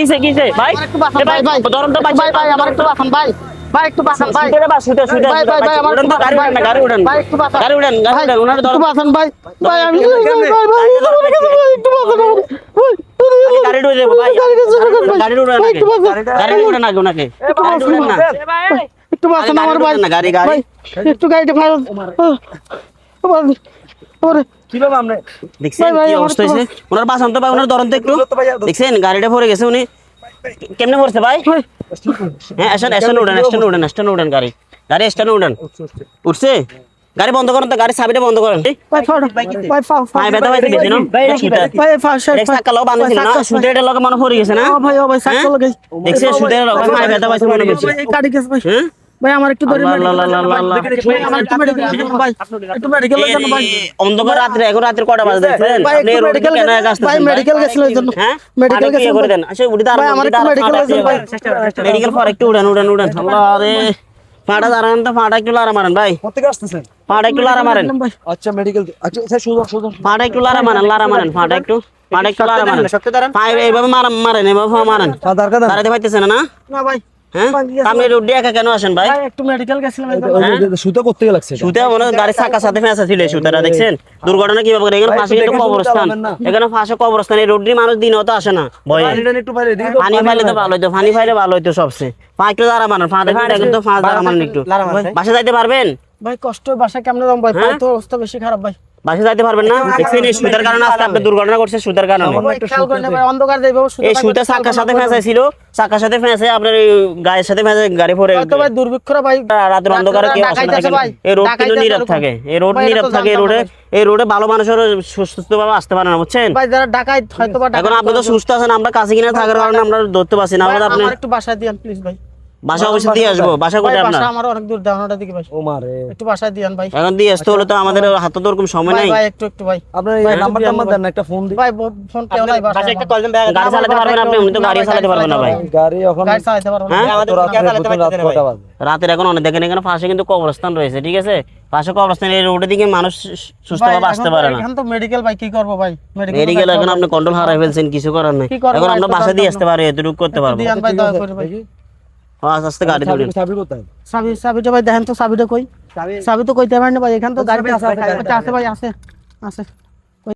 কিসে ভাই ভাই ধরুন তো ভাই আমার একটু বাঁচান ভাই একটু বাঁচান ভাই ভাই আমার গাড়ি উড়ান ওনার ধরুন বাঁচান ভাই আমি একটু বাঁচান গাড়ি উড়ে দেবো ভাই গাড়ি উড়ান আগে ওনাকে একটু বাঁচান আমার ভাই গাড়ি একটু গাড়িটা ভাই ওরে কিভাবে আমরা দেখছেন কি অবস্থা হইছে ওনার বাঁচান তো ভাই ওনার ধরুন তো একটু দেখছেন গাড়িটা পড়ে গেছে উনি কেমনে পড়ছে ভাই হ্যাঁ স্টেশন উড়ান গাড়ি স্টেশন উড়ান উঠছে গাড়ি বন্ধ করেন তো গাড়ি চাবিটা বন্ধ করেন ভাই ব্যথা পাইছে বেশি না এক চাকা লগ বাঁধছিল না সুদের লগে মনে পড়ে গেছে না দেখছে সুদের লগে ভাই ব্যথা পাইছে মনে করছে হ্যাঁ ভাই আমার একটু ধরে অন্ধকার রাত্রে এখন রাত্রে কটা বাজে দেখছেন আপনি রোড কেন আসছেন ভাই মেডিকেল গেছিল এই জন্য হ্যাঁ মেডিকেল গেছে করে দেন আচ্ছা উড়ি দাঁড় আমার একটু মেডিকেল গেছে ভাই মেডিকেল পর একটু উড়ান আল্লাহ রে পাড়া দাঁড়ান তো পাড়া একটু লারা মারেন ভাই কোথা থেকে আসতেছেন পাড়া একটু লারা মারেন আচ্ছা মেডিকেল আচ্ছা স্যার সুজন পাড়া একটু লারা মারেন পাড়া একটু লারা মারেন পায়ে এইভাবে মারেন এইভাবে মারেন দাঁড়াতে পারতেছেন না না ভাই হ্যাঁ আপনি রোড দিয়ে একা কেন আসেন ভাই একটু মেডিকেল গেছিলাম সুতা করতে লাগছে সুতে মনে গাড়ি চাকা সাথে ফেঁসা ছিল সুতাটা দেখছেন দুর্ঘটনা কিভাবে করে এখানে পাশে কিন্তু কবরস্থান এখানে পাশে কবরস্থান এই রোডের মানুষ দিনও তো আসে না ভয়ে একটু বাইরে দিকে পানি ফাইলে তো ভালো হইতো পানি ফাইলে ভালো হইতো সবচেয়ে পা একটু দাঁড়া মারেন কিন্তু পা দাঁড়া মারেন একটু বাসা যাইতে পারবেন ভাই কষ্ট বাসা কেমন রকম ভাই তো অবস্থা বেশি খারাপ ভাই বাসা যাইতে পারবেন না দেখছেন এই সুতার কারণে আজকে আপনি দুর্ঘটনা করছে সুতার কারণে অন্ধকার যাইব এই সুতা চাকার সাথে ফেঁসা ছিল চাকার সাথে ফেঁসে আপনার এই গায়ের সাথে ফেঁসে গাড়ি পড়ে তো ভাই দুর্ভিক্ষরা ভাই রাতের অন্ধকারে কেউ আসে না এই রোড কিন্তু নীরব থাকে এই রোডে ভালো মানুষের সুস্থভাবে আসতে পারে না বুঝছেন ভাই যারা ডাকাত হয়তো বা এখন আপনি তো সুস্থ আছেন আমরা কাছে কিনা থাকার কারণে আমরা ধরতে পারছি না আমাদের আপনি একটু বাসা দিয়ান প্লিজ ভাই বাসা অবশ্যই দিয়ে আসবো বাসা কোথায় আপনার বাসা আমার অনেক দূর দাওনাটা দিকে ভাই ও মারে একটু বাসা দিয়ান ভাই এখন দিয়ে আসতে হলে তো আমাদের হাতে তো ওরকম সময় নাই ভাই একটু ভাই আপনার এই নাম্বার দেন একটা ফোন দিই ভাই ফোন কেউ নাই বাসা একটা কল দেন গাড়ি চালাতে পারবেন আপনি উনি তো গাড়ি চালাতে পারবেন না ভাই গাড়ি এখন গাড়ি চালাতে পারবো না আমাদের রাত কটা বাজে রাতের এখন অনেক দেখেন এখানে পাশে কিন্তু কবরস্থান রয়েছে ঠিক আছে পাশে কবরস্থান এই রোডের দিকে মানুষ সুস্থভাবে আসতে পারে না এখন তো মেডিকেল ভাই কি করব ভাই মেডিকেল এখন আপনি কন্ট্রোল হারাই ফেলছেন কিছু করার নাই এখন আমরা বাসা দিয়ে আসতে পারি এতটুকু করতে পারবো দিয়ান ভাই দয়া করে ভাই আস্তে আস্তে গাড়ি ধরুন চাবি কোথায় সাবিটা ভাই দেখেন তো সাবিটা কই সাবি তো কইতে পারেন না ভাই এখান তো গাড়ি আছে ভাই আছে